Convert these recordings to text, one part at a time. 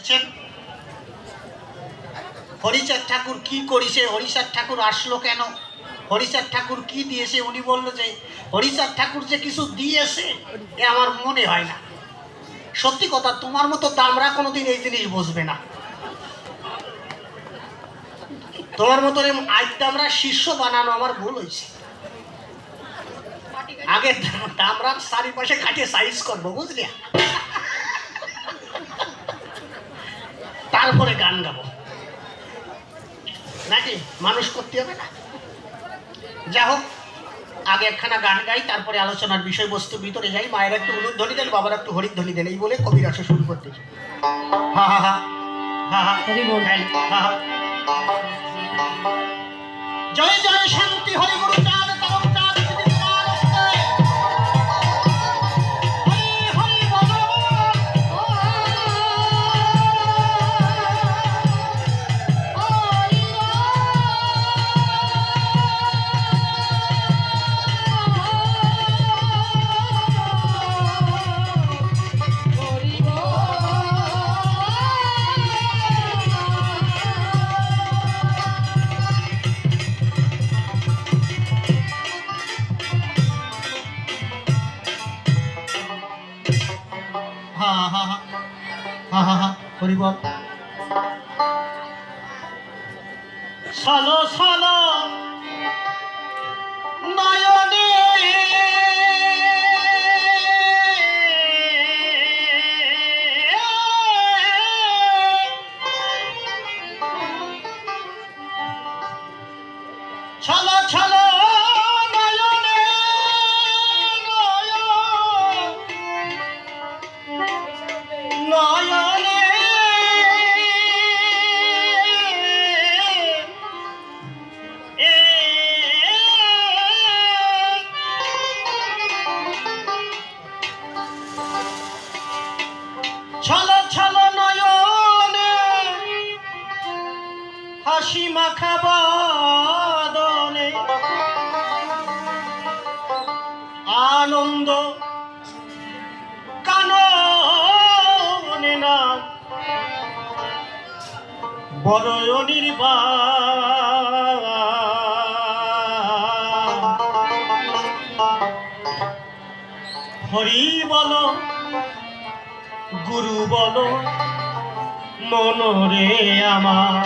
দেখছেন হরিচাঁদ ঠাকুর কি করেছে, হরিচাঁদ ঠাকুর আসলো কেন, হরিচাঁদ ঠাকুর কি দিয়েছে। উনি বললো যে হরিচাঁদ ঠাকুর যে কিছু দিয়েছে এ আমার মনে হয় না। সত্যি কথা, তোমার মতো দামরা কোনোদিন এই জিনিস বুঝবে না। তোমার মতো আইদামরা শিষ্য বানানো আমার ভুল হয়েছে। আগে দামরার চারিপাশে কাটিয়ে সাইজ করবো, বুঝলি, তারপরে গান গাবো, নাকি মানুষ করতে হবে না। যা হোক, আগে একখানা গান গাই, তারপরে আলোচনার বিষয়বস্তুর ভিতরে যাই। মায়ের একটু উলুধ্বনি দেন, বাবার একটু হরিধ্বনি দেন, এই বলে কবির আসর শুরু করতে। হা হা হা হা হা হা হা। জয় জয় শান্তি হরি গুরু চাঁদ তারক চাঁদ শ্রী কুমার হরি হরি বল। হা হা হা হা হা হা হরি বল। সালো সালো নয়নে ছলো ছলো নয়নে নয়নে ছলো ছলো নয়নে হাসি মাখা বদনে আনন্দ কাননে না বড় অনির্বাণ। হরি বলো গুরু বলো মনরে আমার।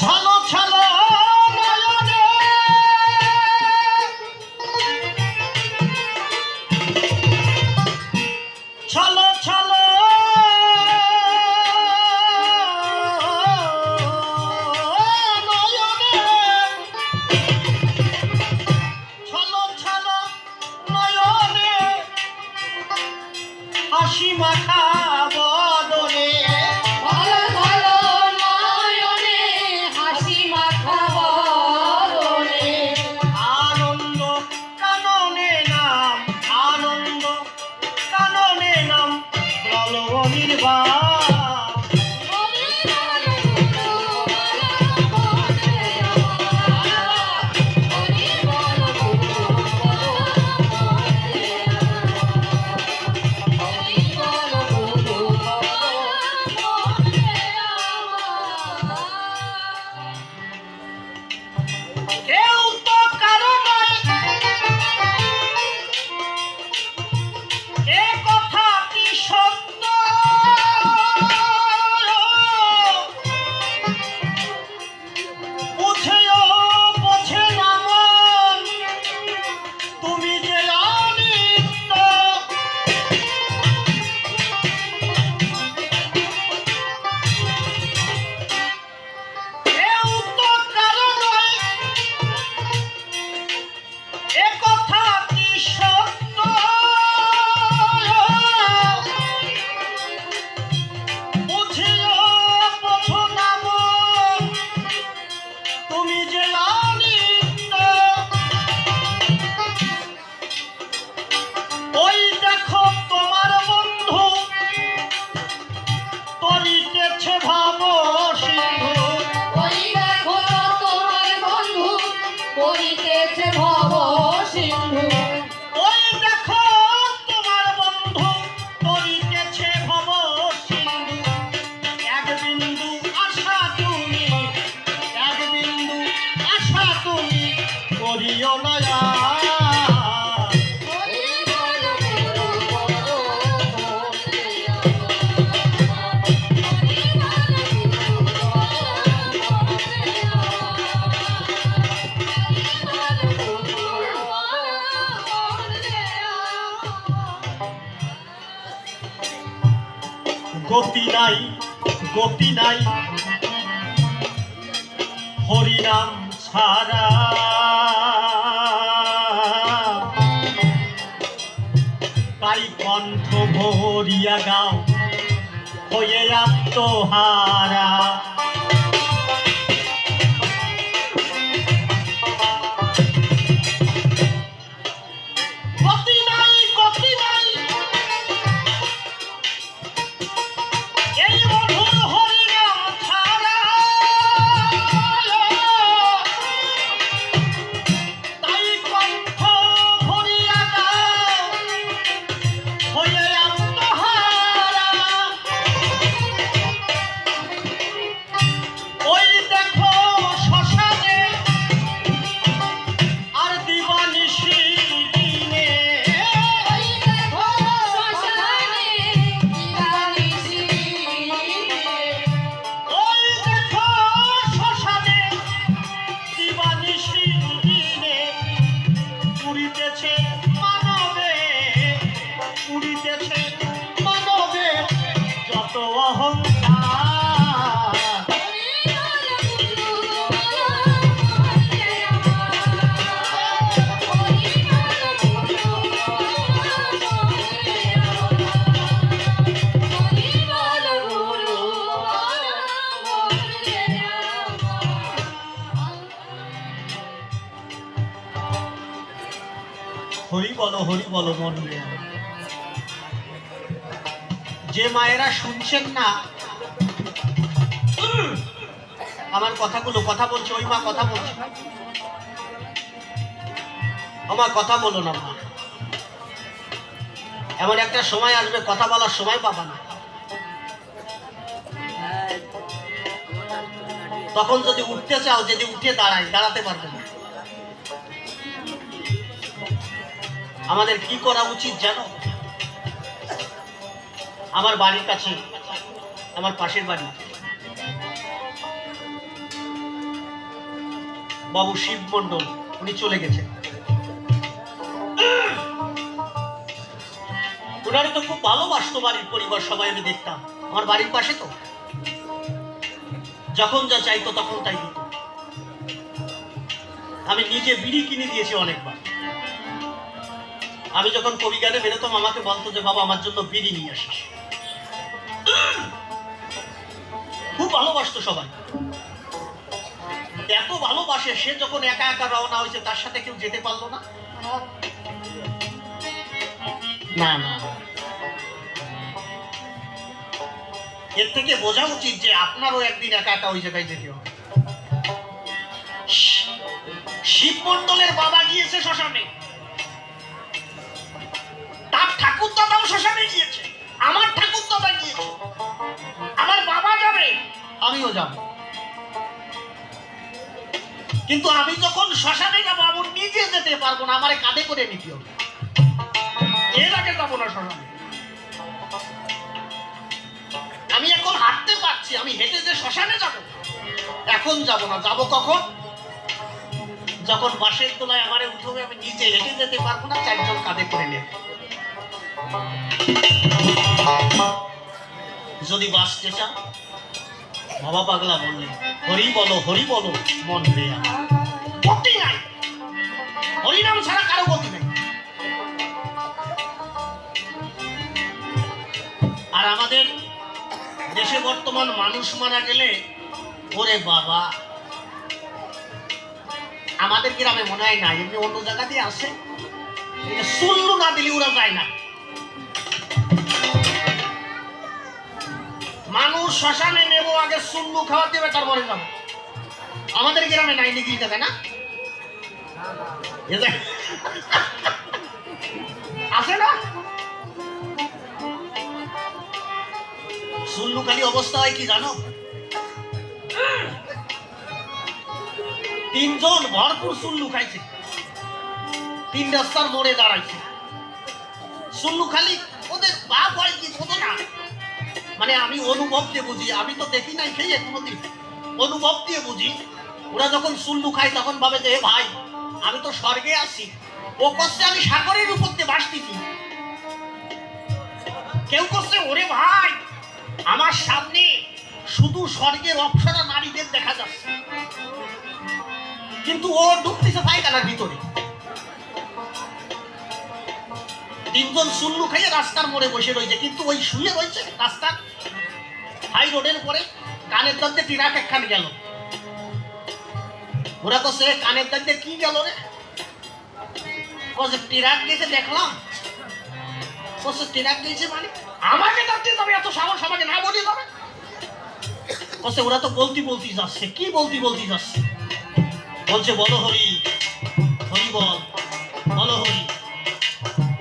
ছলো ছলো নয়নে তুমি করিও না গতি নাই গতি নাই হরিনাম ছাড়া তাই কণ্ঠ ভরিয়া গাও হয়ে আত্মহারা হরি বলো মন রে। যে মায়েরা শুনছেন না আমার কথাগুলো, কথা বলছে ওই মা কথা বলছে, আমার কথা বলো না মা। এমন একটা সময় আসবে কথা বলার সময় পাবা না, তখন যদি উঠতে চাও, যদি উঠে দাঁড়াতে পারবে না। আমাদের কি করা উচিত জানো? আমার বাড়ির কাছে, আমার পাশের বাড়ি বাবু শিব মন্ডল, উনি চলে গেছেন। ওনারে তো খুব ভালোবাসতো বাড়ির পরিবার সবাই, আমি দেখতাম আমার বাড়ির পাশে তো, যখন যা চাইতো তখন তাই দিত। আমি নিজে বিড়ি কিনে দিয়েছি অনেকবার। আমি যখন কবি গানে বেরোতাম আমাকে বলতো যে বাবা আমার জন্য বিড়ি নিয়ে আসিস। খুব ভালোবাসতো সবাই, এত ভালোবাসে। সে যখন একা একা রওনা হয়েছে তার সাথে কেউ যেতে পারলো না। না না, এর থেকে বোঝা উচিত যে আপনারও একদিন একা একা ওই জায়গায় যেতে হবে। শিব মন্ডলের বাবা গিয়েছে শ্মশানে, তার ঠাকুর দাদাও শ্মশানে গিয়েছে, আমার ঠাকুর দাদা গিয়েছে, আমার বাবা যাবে, আমিও যাব। কিন্তু আমি যখন শ্মশানে যাবো আমি নিজে যেতে পারবো না, আমারে কাঁধে করে নিতে হবে। এর আগে যাবো না শ্মশানে। আমি এখন হাঁটতে পারছি, আমি হেঁটে যে শ্মশানে যাব এখন যাব না। যাব কখন? যখন বাসের তলায় আমারে উঠবে, আমি নিজে হেঁটে যেতে পারবো না, চারজন কাঁধে করে নেবে। যদি বাঁচতে চান, বাবা পাগলা বললেন হরি বলো মন রে। গতি নাই, হরিনাম ছাড়া কারো গতি নাই। আর আমাদের দেশে বর্তমান মানুষ মারা গেলে ওরে বাবা, আমাদের গ্রামে মনে হয় না, এমনি অন্য জায়গা দিয়ে আসে, সুল্লু না দিলে ওরা যায় না। মানুষ শ্মশানে নেবো, আগে সুল্লু খাওয়া দেবে তারপরে যাবো। আমাদের গ্রামে নাই নাকি যাবে না, আছে না? সুল্লু খালি অবস্থা হয় কি জানো? তিনজন ভরপুর চুল্লু খাইছে, তিন রাস্তার মোড়ে দাঁড়াইছে। চুল্লু খালি ওদের বাপ হয় কি বোঝো না, মানে আমি অনুভব দিয়ে বুঝি, আমি তো দেখি নাই খেয়ে কোনোদিন, অনুভব দিয়ে বুঝি। ওরা যখন চুল্লু খায় তখন ভাবে যে ভাই আমি তো স্বর্গে আছি, ও করছে আমি সাগরের উপর দিয়ে ভাসতেছি। কেউ করছে ওরে ভাই আমার সামনে শুধু স্বর্গের অপ্সরা নারীদের দেখা যাচ্ছে, কিন্তু ও ঢুকতেছে পায়খানার ভিতরে। তিনজন চুল্লু খাইয়ে রাস্তার মোড়ে বসে রয়েছে, কিন্তু ওই শুয়ে রয়েছে রাস্তার হাই রোডের পরে। কানের দন্তে ট্রাক একখান গেল। ওরা কছে কানের দন্তে কি গেল রে? কছে ট্রাক গেছে দেখলাম। কছে ট্রাক গেছে মানে আমাকে ডাকতে যাবে, এত সাহস আমাকে না বলে যাবে? কছে ওরা তো বলতি যাচ্ছে। কি বলতি যাচ্ছে? বলছে বলো হরি, হরি বল, বলো হরি।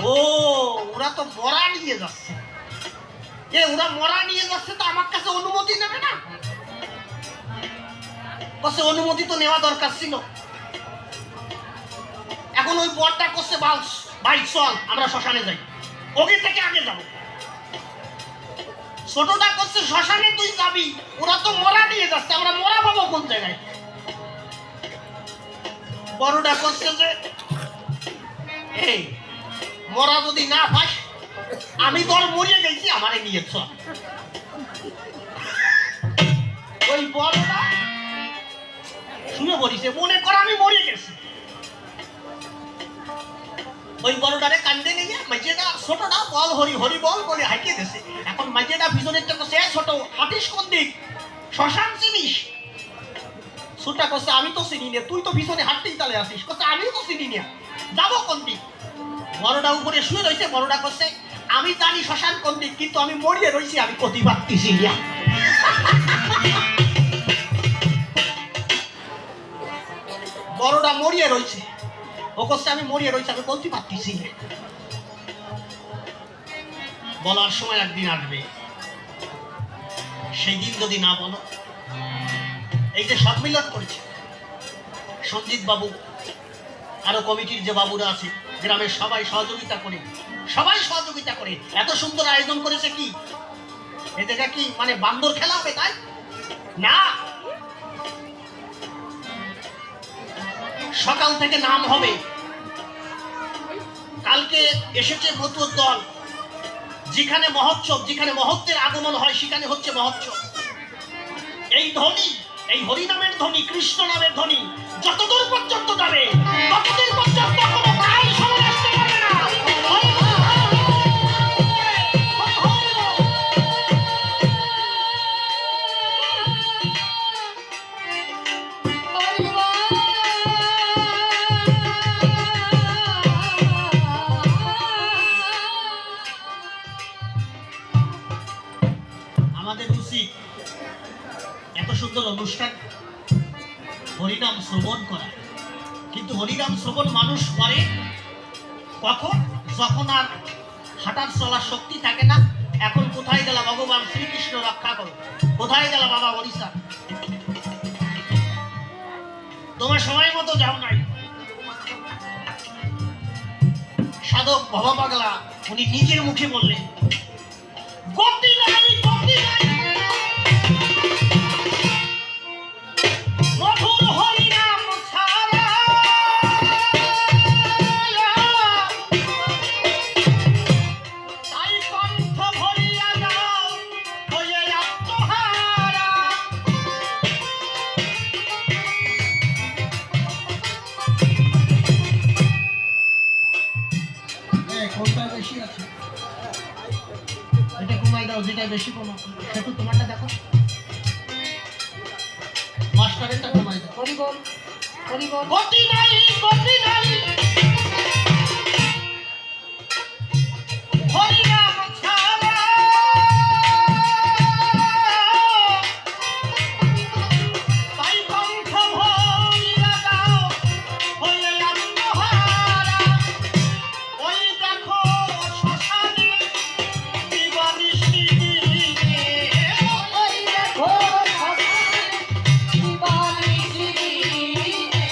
ও ওরা তো মরা নিয়ে যাচ্ছে। ওরা মরা নিয়ে যাচ্ছে তো আমার কাছে অনুমতি নেবে না? কছে অনুমতি তো নেওয়া দরকার ছিল। এখন ওই বরটা করছে ভাই চল আমরা শ্মশানে যাই, ওকে থেকে আগে যাবো। ছোটটা করছে শ্মশানে তুই যাবি, ওরা তো মরা নিয়ে যাচ্ছে, আমরা মরা পাবো কোন জায়গায়? বড়টা করছে যে এই মরা যদি না পাস, আমি তোর মরিয়ে গেছি, আমারে নিয়ে চল। ওই বড়টা শুনে বলিছে মনে কর আমি মরিয়ে গেছি। ওই বড়টারে কান্দে নিয়ে মাঝেটা ছোটটা বল হরি হরি বল বলে হাঁটিয়ে গেছে। এখন মাঝেটা পিছনের থেকে সে ছোট হাঁটিস কোন দিক? শ্মশান চিনিস? ছোটটা কছে আমি তো চিনি না, তুই তো পিছনে হাঁটতেই তালে আসিস। কছে আমিও তো চিনি না, যাবো কোন দিক? বড়টা উপরে শুয়ে রয়েছে। বড়টা করছে আমি জানি শ্মশান কোন দিক, কিন্তু আমি মরিয়ে রয়েছি, আমি কতি পারতেছি না। বড়টা মরিয়ে রয়েছে, ও করছে আমি মরিয়ে রয়েছি, আমি বলতে পারতেছি না। বলার সময় একদিন আসবে, সেই দিন যদি না বলো। এই যে সম্মিলন করেছে সঞ্জিত বাবু, আরো কমিটির যে বাবুরা আছে, গ্রামের সবাই সহযোগিতা করে, এত সুন্দর আয়োজন করেছে। কি এটা কি মানে বান্দর খেলা হবে তাই না? সকাল থেকে নাম হবে, কালকে এসেছে মতুর দল। যেখানে মহোৎসব, যেখানে মহত্বের আগমন হয় সেখানে হচ্ছে মহোৎসব। এই ধ্বনি, এই হরিনামের ধ্বনি, কৃষ্ণ নামের ধ্বনি যতদূর পর্যন্ত যাবে ততদূর পর্যন্ত কোনো কাল সময় আসতে পারবে না। আমাদের উচিত এত সুন্দর অনুষ্ঠান হরিনাম শ্রবণ করা, কিন্তু হরিনাম শ্রবণ মানুষ করে কখন? যখন আর হাঁটার চলার শক্তি থাকে না। এখন কোথায় গেল ভগবান শ্রীকৃষ্ণ রক্ষা করো, কোথায় গেল বাবা ওড়িশা? তোমার সময় মতো যাও নাই। সাধক বাবা পাগলা উনি নিজের মুখে বললেন গতি নাই, গতি নাই, মধুর হরিনাম ছাড়া তাই কণ্ঠ ভরিয়া যাও হয়ে আত্মহারা। কোনটা বেশি আছে এটা কমাই দাও, যেটা বেশি কমাও সেটা তোমারটা দেখো, মাস্টারেরটা কমাই দাও। হরি বল, হরি বল। গতি নাই, গতি নাই, হরিনাম ছাড়া তাই কণ্ঠ ভরিয়া যাও হয়ে আত্মহারা। ওই দেখো শ্মশানে দিবানিশি দিনে, ওই দেখো শ্মশানে দিবানিশি দিনে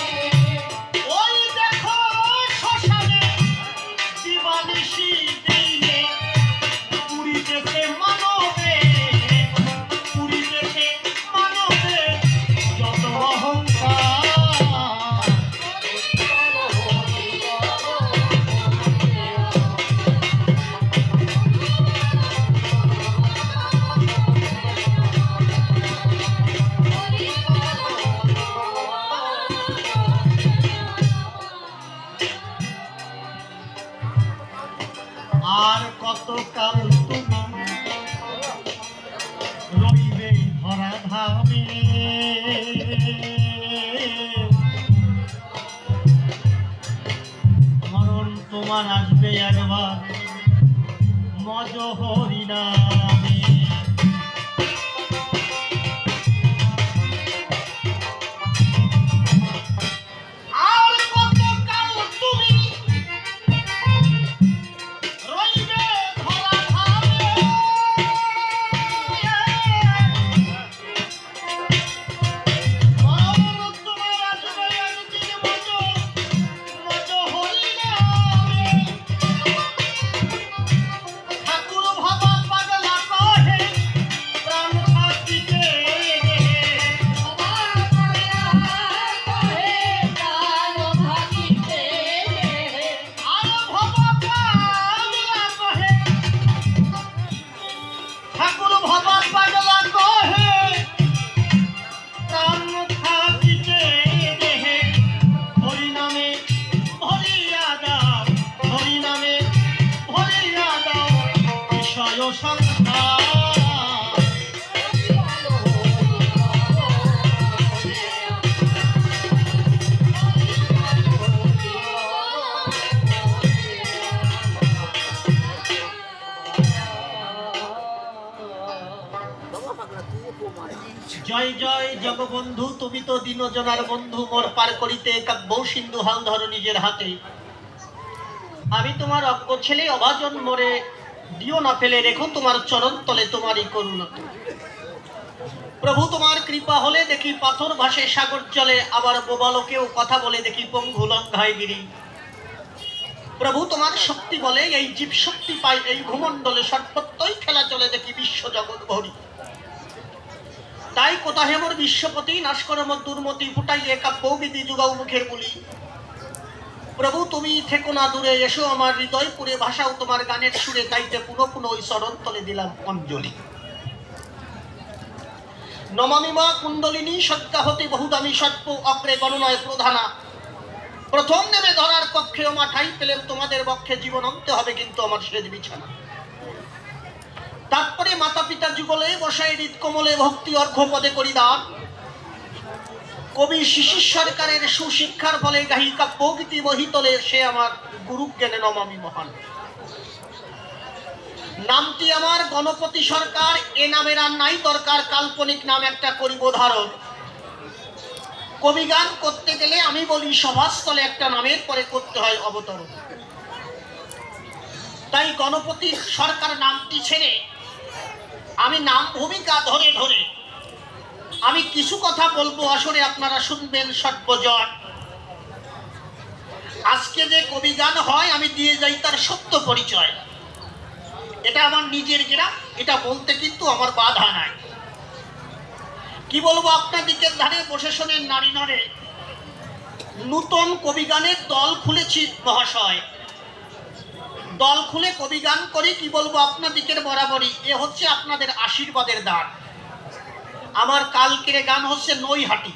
কতকাল তুমি রইবে ধরা ধামে, মরণ তোমার আসবে একবার মজ হরিনামে। জয় জয় জগবন্ধু, তুমি তো দীনজনার বন্ধু, মোর পার করিতে কাব্য সিন্ধু হাল ধরো নিজের হাতে। আমি তোমার অজ্ঞ ছেলে অভাজন, মোরে দিও না ফেলে, রেখো তোমার চরণ তলে তোমারই করুণা। প্রভু তোমার কৃপা হলে দেখি পাথর ভাসে সাগর জলে, আবার বোবালোকেও কথা বলে দেখি পঙ্গু লঙ্ঘায় গিরি। প্রভু তোমার শক্তি বলে এই জীব শক্তি পাই, এই ভূমণ্ডলে সর্বত্রই খেলা চলে দেখি বিশ্ব জগৎ ভরি। তাই কোথা হেমর বিশ্বপতি, নাশ করো মোর দুর্মতি, ফুটাইলে কাব্যবিধি যুগাও মুখের বলি। প্রভু তুমি থেকো না দূরে, এসো আমার হৃদয় পুরে, ভাষাও তোমার গানের সুরে, গাইতে পুনঃ পুনঃ ওই চরণ তলে দিলাম অঞ্জলি। নমামি মা কুণ্ডলিনী সত্যাহতি বহুদামি সর্প, অগ্রে গণনয় প্রধানা। প্রথম নেমে ধরার কক্ষে ওমা ঠাই পেলেন তোমাদের বক্ষে, জীবন অন্তে হবে কিন্তু আমার সেজ বিছানা। তারপরে মাতা পিতা যুগলে বসায় হৃদ কোমলে, ভক্তি অর্ঘ্য পদে করি দান। কবি শিশির সরকারের সুশিক্ষার ফলে গাহি কাব্যগীতি বহিতলে, সে আমার গুরু জ্ঞানে নমামি মহান। নামটি আমার গণপতি সরকার, এ নামের আর নাই দরকার, কাল্পনিক নাম একটা করিব ধারণ। কবি গান করতে গেলে আমি বলি সভাস্থলে একটা নামের পরে করতে হয় অবতরণ। তাই গণপতি সরকার নামটি ছেড়ে আমি নাম ভূমিকা ধরে ধরে আমি কিছু কথা বলবো, আসলে আপনারা শুনবেন সর্বজন। আজকে যে কবি গান হয় আমি দিয়ে যাই তার সত্য পরিচয়। এটা আমার নিজের গ্রাম, এটা বলতে কিন্তু আমার বাধা নাই। কি বলবো, আপনাদিকের ধারে বসে শোনেন নারী নরে, নূতন কবি গানের দল খুলেছি মহাশয়। দল খুলে কবি গান করি, কি বলবো আপনাদিকের বরাবরই। এ হচ্ছে আপনাদের আশীর্বাদের দান। আমার কালকের গান হচ্ছে নৈহাটি,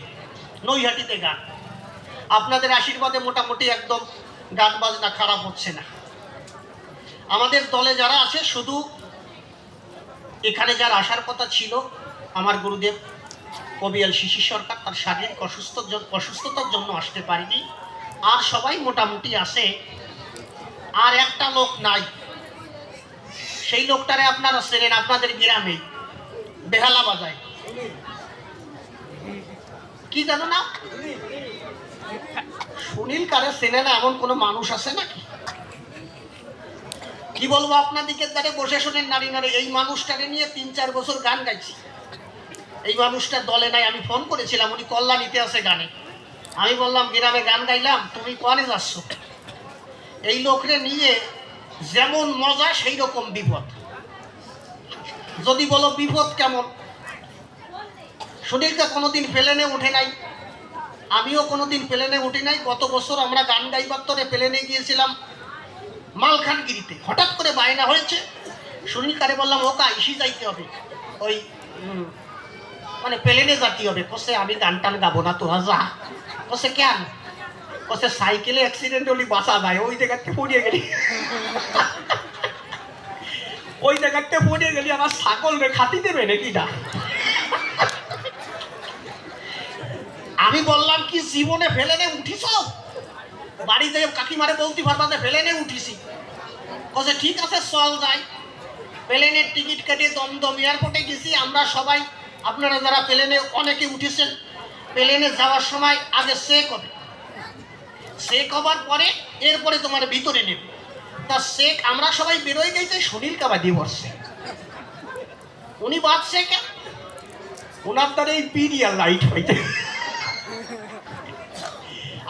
নৈহাটিতে গান। আপনাদের আশীর্বাদে মোটামুটি একদম গান বাজনা খারাপ হচ্ছে না। আমাদের দলে যারা আছে, শুধু এখানে যার আসার কথা ছিল আমার গুরুদেব কবিয়াল শিশির সরকার, তার শারীরিক অসুস্থতার জন্য আসতে পারিনি। আর সবাই মোটামুটি আছে। আর একটা লোক নাই, সেই লোকটারে আপনারা চেনেন, আপনাদের গ্রামে বেহালা বাজায়, কি জানো না? সুনীল কারে চেনে না এমন কোন মানুষ আছে নাকি? কি বলবো, আপনাদিকের দ্বারে বসে শোনেন নারী নারী, এই মানুষটাকে নিয়ে ৩-৪ বছর গান গাইছি। এই মানুষটা দলে নাই। আমি ফোন করেছিলাম, উনি কল্যাণীতে আছে গানে। আমি বললাম গ্রামে গান গাইলাম, তুমি কনে যাচ্ছ? এই লোকরে নিয়ে যেমন মজা সেই রকম বিপদ। যদি বলো বিপদ কেমন, সুনীলটা কোনোদিন প্লেনে উঠে নাই, আমিও কোনোদিন প্লেনে উঠি নাই। গত বছর আমরা গান গাইবার তরে প্লেনে গিয়েছিলাম মালখানগিরিতে। হঠাৎ করে বায়না হয়েছে, সুনীল কারে বললাম ওকা ইসি যাইতে হবে, ওই মানে প্লেনে যাতে হবে। কসে আমি গান টান গাবো না, তোরা যা। কসে কেন? কসে সাইকেলে অ্যাক্সিডেন্ট হলে বাঁচা যায়, ওই জায়গাতে পড়িয়ে গেলি। ওই জায়গাতে পড়ে গেলি আমার ছাগল রে খাতি দেবে নাকি না? আমি বললাম কি জীবনে ফেলে নে উঠিস? বাড়িতে কাকিমারে বলতে পারবা যে ফেলে নে উঠিছি। বলছে ঠিক আছে চল যাই। প্লেনের টিকিট কেটে দমদম এয়ারপোর্টে গেছি আমরা সবাই। আপনারা যারা প্লেনে অনেকে উঠেছেন, প্লেনে যাওয়ার সময় আগে চেক হবে, চেক হবার পরে এরপরে তোমার ভিতরে নেবে। তা চেক আমরা সবাই বেরোয় গেছে, সুনীল কাবাডি বসছে। উনি বাঁচছে কেন? ওনার দ্বারা এই পিরিয়াল লাইট হইতে।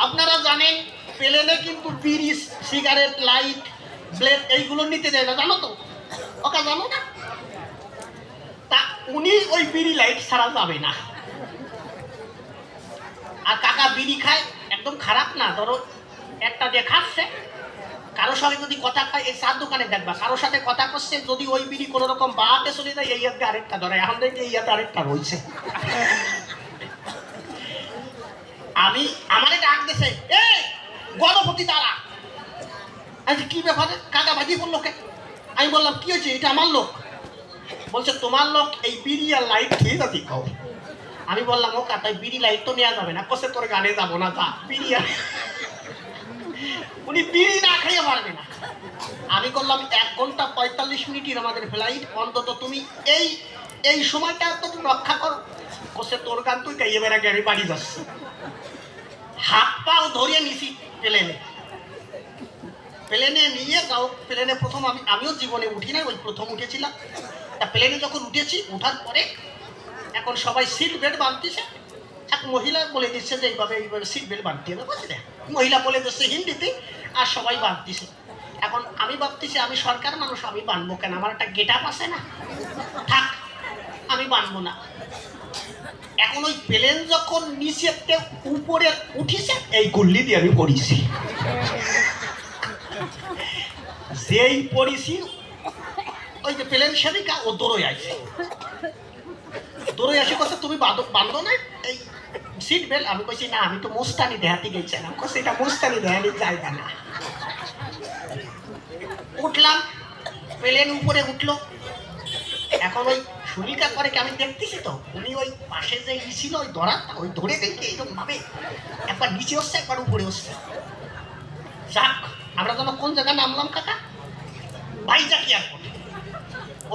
আপনারা জানেন প্লেনে কিন্তু বিড়ি, সিগারেট, লাইট, ব্লেড এইগুলো নিতে দেয় না, জানো তো? ওকে জানো না? তা উনি ওই বিড়ি লাইট ছাড়া যাবে না। আর কাকা বিড়ি খায়, একদম খারাপ না। ধরো একটা দেখাচ্ছে, কারোর সাথে যদি কথা কয়, এই চার দোকানে দেখবা কারোর সাথে কথা করছে, যদি ওই বিড়ি কোনো রকম বাহাতে চলে যায়, এই হাতে আরেকটা ধরে, এখন দেখি এই হাতে আরেকটা রয়েছে। আমি আমারে ডাক দিছে, এ গণপতি তারা। আচ্ছা কি ব্যাপারে? কাকা ভাজি বললো কে? আমি বললাম কি হয়েছে? এটা আমার লোক। বলছে তোমার লোক এই বিড়ি আর লাইট খেয়ে যাতি খাও। আমি বললাম ও কাতায় বিড়ি লাইট তো নেওয়া যাবে না। কষে তোর গানে যাবো না, যা বিড়ি। উনি বিড়ি না খাইয়ে পারবে না। আমি করলাম 1 ঘন্টা 45 মিনিটের আমাদের ফ্লাইট, অন্তত তুমি এই এই সময়টা তো রক্ষা করো। কষে তোর গান তুই গাইয়ে বেড়া গাড়ি বাড়ি যাচ্ছে। হাত পাও ধরিয়ে নিছি প্লেনে। প্লেনে নিয়ে যাও। প্লেনে প্রথম আমিও জীবনে উঠি না, ওই প্রথম উঠেছিলাম। তা প্লেনে যখন উঠেছি, উঠার পরে এখন সবাই সিট বেল্ট বাঁধতেছে। এক মহিলা বলে দিচ্ছে যে এইভাবে এইভাবে সিট বেল্ট বাঁধতে হবে, বুঝলে? মহিলা বলে দিচ্ছে হিন্দিতে, আর সবাই বাঁধতেছে। এখন আমি ভাবতেছি আমি সরকার মানুষ, আমি বাঁধবো কেন? আমার একটা গেট আপ আছে না, থাক আমি বাঁধবো না। এখন ওই প্লেন যখন নিচে উপরে উঠিছে, এই গুল্লি দিয়ে আমি পড়িছি। যেই পড়িছি, ওই যে প্লেন সেবিকা ও দৌড়ে আসছে। দৌড়ে আসে কথা তুমি বাঁধো না এই সিট বেল্ট? আমি কইছি না, আমি তো মোস্তানি দেখাতে গেছিলাম। কইছে এটা মোস্তানি দেখানোর জায়গা না। উঠলাম, প্লেন উপরে উঠলো। এখন ওই সুনিকা করে কি আমি দেখতেছি তো, উনি ওই পাশে যে ছিল ওই ধরাটা, ওই ধরে দেখে এইরকম ভাবে একবার নিচে হচ্ছে একবার উপরে হচ্ছে। যাক, আমরা যেন কোন জায়গায় নামলাম কাকা? ভাইজাগ এয়ারপোর্ট।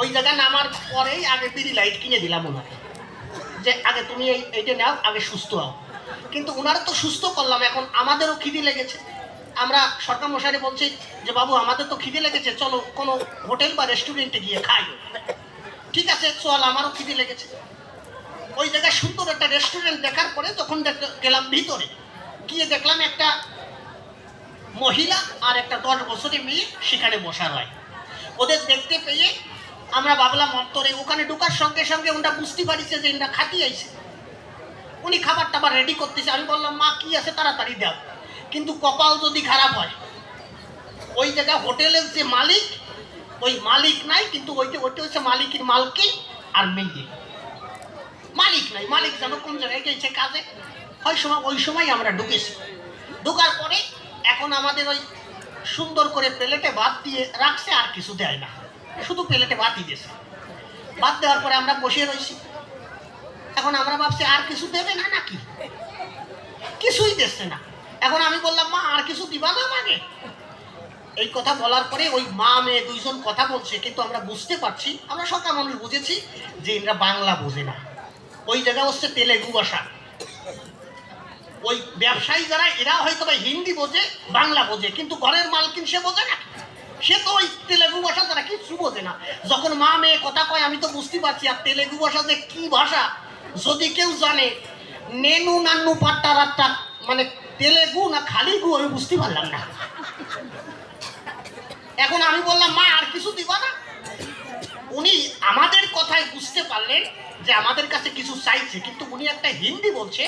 ওই জায়গায় নামার পরেই আগে বিড়ি লাইট কিনে দিলাম ওনাকে, যে আগে তুমি এইটা নাও, আগে সুস্থ হও। কিন্তু ওনারা তো সুস্থ করলাম, এখন আমাদেরও খিদে লেগেছে। আমরা সরকার মশাইরে বলছি যে বাবু আমাদের তো খিদে লেগেছে, চলো কোনো হোটেল বা রেস্টুরেন্টে গিয়ে খাই। ঠিক আছে চল, আমারও খিদে লেগেছে। ওই জায়গায় সুন্দর একটা রেস্টুরেন্ট দেখার পরে যখন গেলাম ভিতরে, গিয়ে দেখলাম একটা মহিলা আর একটা 10 বছরের মেয়ে সেখানে বসা হয়। ওদের দেখতে পেয়ে আমরা ভাবলাম অন্তরে, ওখানে ঢোকার সঙ্গে সঙ্গে ওরা বুঝতে পারিছে যে এরা খাতি আইছে। উনি খাবার টাবার রেডি করতেছে। আমি বললাম মা কি আছে তাড়াতাড়ি দাও। কিন্তু কপাল যদি খারাপ হয়, ওই জায়গায় হোটেলের যে মালিক, ওই মালিক নাই, কিন্তু ওইটা হচ্ছে মালিকের মালকিন আর মেয়ে। মালিক নাই, মালিক যেন কোন জায়গায় গেছে কাজে। ওই সময় আমরা ঢুকেছি। ঢোকার পরে এখন আমাদের ওই সুন্দর করে প্লেটে ভাত দিয়ে রাখছে, আর কিছু দেয় না, শুধু প্লেটে ভাতই দিয়েছে। ভাত দেওয়ার পরে আমরা বসে রয়েছি। এখন আমরা ভাবছি আর কিছু দেবে না নাকি, কিছুই দিচ্ছে না। এখন আমি বললাম মা আর কিছু দিবা না মানে? এই কথা বলার পরে ওই মা মেয়ে দুইজন কথা বলছে, কিন্তু আমরা বুঝতে পারছি, আমরা সরকার মানুষ বুঝেছি যে এরা বাংলা বোঝে না। ওই জায়গা হচ্ছে তেলেগু ভাষা। ওই ব্যবসায়ী যারা, এরা হয়তো বা হিন্দি বোঝে, বাংলা বোঝে, কিন্তু ঘরের মালকিন সে বোঝে না। সে তো ওই তেলেগু ভাষা তারা কিছু বোঝে না। যখন মা মেয়ে কথা কয় আমি তো বুঝতে পারছি। আর তেলেগু ভাষা যে কি ভাষা, যদি কেউ জানে, নেনু নান্নু পাট্টা রাট্টা মানে তেলেগু না খালি গু, আমি বুঝতে পারলাম না। এখন আমি বললাম মা আর কিছু দিবা না? উনি আমাদের কথায় বুঝতে পারলেন যে আমাদের কাছে কিছু চাইছে, কিন্তু উনি একটা হিন্দি বলছে,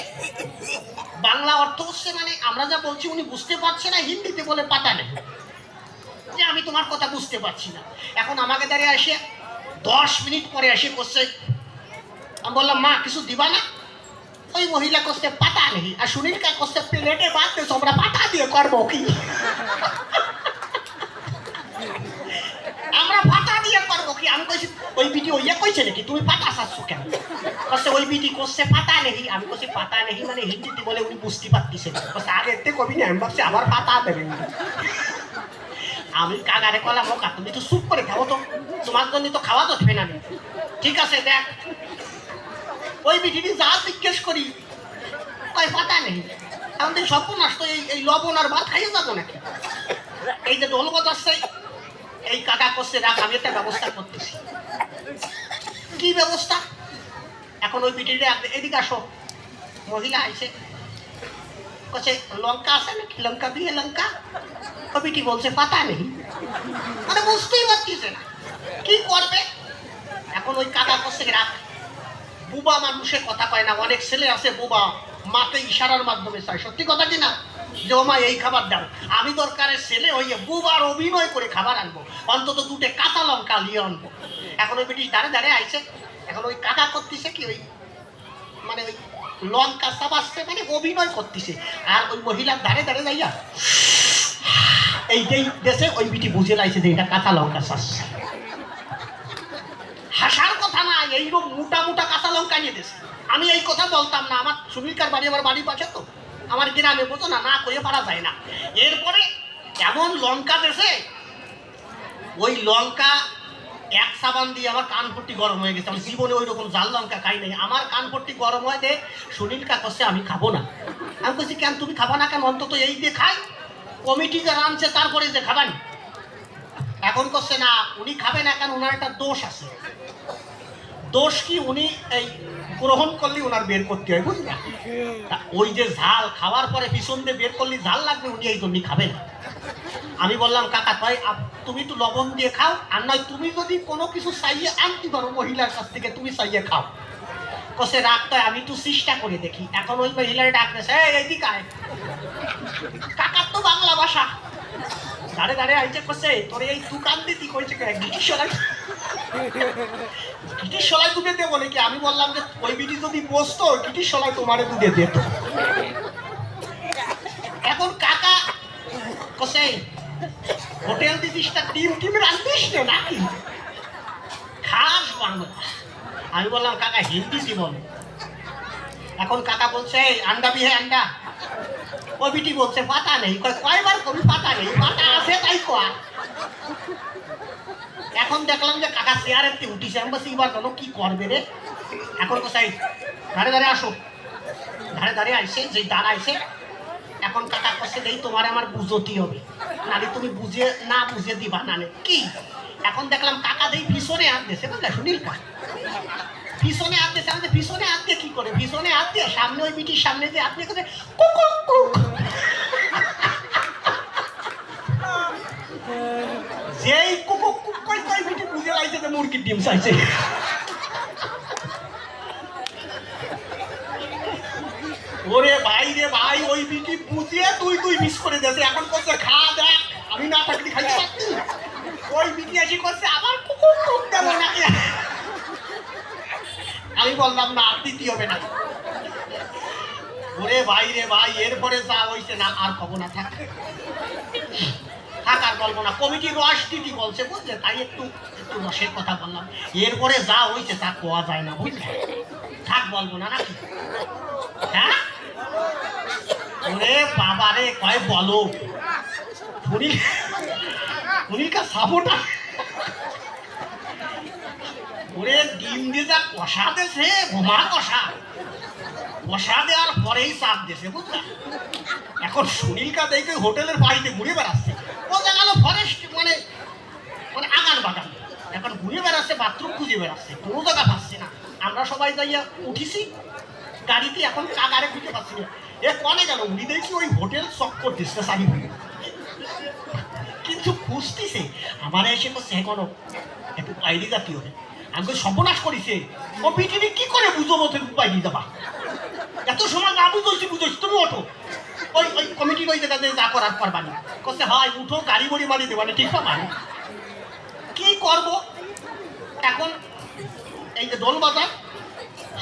বাংলা অর্থ হচ্ছে মানে আমরা যা বলছি উনি বুঝতে পারছে না, হিন্দিতে বলে পাতা নেই যে আমি তোমার কথা বুঝতে পারছি না। এখন আমাকে দাঁড়িয়ে এসে 10 মিনিট পরে এসে করছে, আমি বললাম মা কিছু দিবা না? ওই মহিলা করছে পাতা নেই, আর সুনীল কা করছে প্লেটে ভাত দিয়েছো, আমরা পাতা দিয়ে করবো কি? আমরা পাতা দিয়ে করবো কি? নাকি? আমি কইছি ওই বিটি ওইয়া কইছে নাকি তুমি পাতা চাচ্ছ কেন? কইছে ওই বিটি করছে পাতা নেই। আমি কইছি পাতা নেই মানে হিন্দিতে বলে উনি বুঝতে পারতেছেন। কইছে আগে এতে কবি না, আমি ভাবছি আবার পাতা দেবেন। আমি কাগারে কলাম ওকা তুমি তো চুপ করে খাবো তো, তোমার জন্য তো খাওয়া যাবে না। ঠিক আছে দেখ, ওই বিটিটি যা জিজ্ঞেস করি কয় পাতা নেই। আমাদের সর্বনাশ তো এই লবণ আর ভাত খাইয়ে যাবো নাকি? এই যে ঢোল বাজাচ্ছে এই কাকা করছে রাখ, আমি একটা ব্যবস্থা করতেছি। কি ব্যবস্থা? এখন ওই বিটিটা এদিকে আসো। মহিলা আইছে, কছে লঙ্কা আছে নাকি? লঙ্কা দিয়ে লঙ্কা। ওই বিটি বলছে পাতা নেই। মানে বুঝতেই পারতেছে না কি করবে। এখন ওই কাকা করছে রাখ, বুবা মানুষের কথা কয় না। অনেক ছেলে আছে বুবা, মাকে ইশারার মাধ্যমে চায়। সত্যি কথা কিনা? যে ও মা এই খাবার দাও। আমি দরকারের ছেলে হইয়ে বুবার অভিনয় করে খাবার আনবো, অন্তত দুটে কাঁচা লঙ্কা নিয়ে আনবো। এখন ওই ব্রিটিশ দাঁড়ে দাঁড়ে আইছে। এখন ওই কাকা করতেছে কি, ওই মানে ওই লঙ্কা চাবাচ্ছে, মানে অভিনয় করতেছে। আর ওই মহিলার দাঁড়ে দাঁড়ে যাইয়া এইটাই দেশে ওই বিটি বুঝে লাইছে যে এটা কাঁচা লঙ্কা চাচ্ছে। হাসার কথা না, এইরকম মোটা মোটা কাঁচা লঙ্কা নিয়ে দিয়েছে। আমি এই কথা বলতাম না, আমার সুমিকার বাড়ি আমার বাড়ির পাশে তো, আমার গ্রামে বোঝো না, না করে পারা যায় না। এরপরে এমন লঙ্কা দিয়েছে, ওই লঙ্কা এক সাবান দিয়ে আমার কানপট্টি গরম হয়ে গেছে। আমি জীবনে ওই রকম জাল লঙ্কা খাই নাই। আমার কানপট্টি গরম হয়ে দে সুনীলকা করছে আমি খাবো না। আমি বলছি কেন তুমি খাবা না কেন? অন্তত এই দিয়ে খাই, কমিটি যে আনছে তারপরে যে খাবানি। এখন করছে না উনি খাবে না কেন, ওনার একটা দোষ আছে। দোষ কি? উনি এই গ্রহণ করলে ওনার বের করতে হয়, বুঝলি? ওই যে ঝাল খাওয়ার পরে পিছন দিয়ে বের করলে ঝাল লাগবে, উনি এই জন্যই খাবেন। আমি বললাম কাকা তাই তুমি তো লবণ দিয়ে খাও, আর নয় তুমি যদি কোনো কিছু চাইয়ে আনতে পারো মহিলার কাছ থেকে তুমি চাইয়ে খাও। কসে রাখতে আমি একটু চেষ্টা করে দেখি। এখন ওই মহিলার ডাক দিয়েছে এইদিকে আয়। কাকার তো বাংলা ভাষা, দাঁড়ে দাঁড়ে আইছে করছে তোর এই দোকান দিতি কইছে গিটির সলাই, গিটির সলাই দুধে দেবো নাকি? আমি বললাম যে ওই বিটি যদি বসতো গিটির সলাই তোমারে দুধে দিত। এখন কাকা কসে হোটেল দিদিস তা ডিম টিম রান্ধিস তো নাকি? খাস বাংলা। আমি বললাম কাকা হিন্দি বলে। এখন কাকা বলছে আন্ডা বিহে আন্ডা। ওই বিটি বলছে পাতা নেই। কয়বার কবি পাতা নেই, পাতা আছে তাই কয়া। এখন দেখলাম যে কাকা চেয়ারের থেকে উঠিছে। আমি বলছি এবার জানো কি করবে রে? এখন কোথায় ধারে ধারে আসো। ধারে ধারে আইসে যে দাঁড়াইছে। এখন কাকা করছে এই তোমার আমার বুঝতে হবে, নাহলে তুমি বুঝে না বুঝে দিবা না কি? এখন দেখলাম কাকা দেই পিছনে হাত দিয়েছে, বুঝলে সুনীল কা পিছনে হাত দিয়েছে। আমাদের পিছনে হাত দিয়ে কি করে? পিছনে হাত দিয়ে সামনে ওই বিটির সামনে দিয়ে হাত দিয়ে যেই কুকুক কুক কই কই বিটি বুঝে লাইছে যে মুরগির ডিম চাইছে। ওরে ভাই রে ভাই, ওই বিটি বুঝিয়ে তুই মিস করে দিয়েছে। এখন করছে খা দেখ, আমি না থাকলে খাইতে পারতি। ওই বিটি এসে করছে আবার কুকুক কুক দেবো নাকি? আমি বললাম না আর দিতে হবে না। ওরে ভাই রে ভাই, এরপরে যা হয়েছে না আর কব না, থাক থাক আর বলবো না। কমিটি রস দিদি বলছে বুঝলে, তাই একটু রসের কথা বললাম। এরপরে যা হয়েছে তা কোয়া যায় না, বুঝলে? থাক বলবো না নাকি? হ্যাঁ ওরে বাবা রে, কয় বলো ফুনিকা সাপোটা। ওরে ডিম দিয়ে যা কষা দেছে, ঘুমা কষা কষা দেওয়ার পরেই চাপ দিয়েছে, বুঝলা? এখন সুনীলকা দেখে হোটেলের বাড়িতে ঘুরে বেড়াচ্ছে। ও দেখালো ফরেস্ট মানে মানে আগান বাগান। এখন ঘুরে বেড়াচ্ছে, বাথরুম খুঁজে বেড়াচ্ছে, কোনো জায়গা পাচ্ছে না। আমরা সবাই যাইয়া উঠিছি গাড়িতে, এখন কাকারে খুঁজে পাচ্ছি না। এ কনে গেল? উনি দেখি ওই হোটেল চক্কর দিচ্ছে সারি কিন্তু খুঁজতেছে। আমার এসে করছে এখনো একটু বাইরে জাতীয় হবে। আমি সর্বনাশ করিছে। ও পৃথিবী কি করে বুঝবো বাইরে যাবা? এত সময় না বুঝছি তুমি ওঠো। ওই ওই কমিটির ওই জায়গাতে যা করার পারবানি করছে হয় উঠো, গাড়ি বড়ি মারি দেবানি, ঠিক পাবানি। কি করবো এখন? এই যে দোল বাজার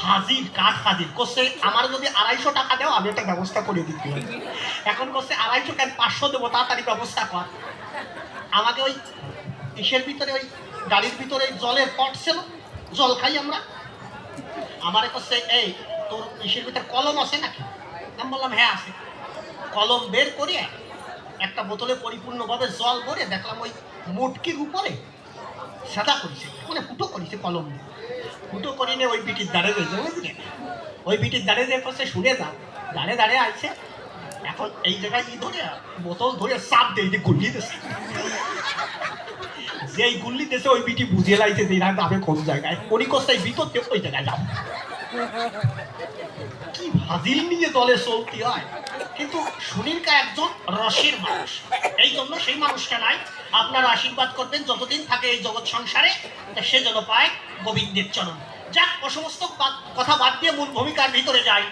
হাজির, কাঠ হাজির করছে। আমার যদি 250 টাকা দেও আমি একটা ব্যবস্থা করে দিতে হবে। এখন করছে 250 কেন 500 দেবো, তাড়াতাড়ি ব্যবস্থা কর। আমাকে ওই ইসের ভিতরে ওই গাড়ির ভিতরে জলের পট ছিল, জল খাই আমরা। আমার কাছে এই তোর ইসের ভিতরে কলম আছে নাকি? আমি বললাম হ্যাঁ আছে। কলম বের করে একটা বোতলে পরিপূর্ণভাবে জল ভরে দেখলাম ওই মুটকির উপরে সাদা করেছে, মানে ফুটো করেছে কলম দিয়ে। ফুটো করে নিয়ে ওই পিটির দাঁড়ে রয়েছে, বুঝলে? ওই পিটির দাঁড়ে যে পাশে শুনে যাও, দাঁড়ে দাঁড়ে আইছে। এখন এই জায়গায় ই ধরে বোতল ধরে চাপ দিয়ে গুল্লি দিয়েছে। যেই গুল্লি দিয়েছে ওই পিটি বুঝিয়ে লাইছে যে না যাবে কোন জায়গায়, উনি কোথায় ভিতর দিয়ে ওই জায়গায় যাও। কি ভাজিল নিয়ে দলে চলতে হয়। কিন্তু সুনীলকা একজন রসের মানুষ, এই জন্য সেই মানুষটা নাই। আপনারা আশীর্বাদ করবেন যতদিন থাকে এই জগৎ সংসারে, সে যেন পায় গোবিন্দের চরণ। যাক, ও সমস্ত কথা বাদ দিয়ে মূল ভূমিকার ভিতরে যায়।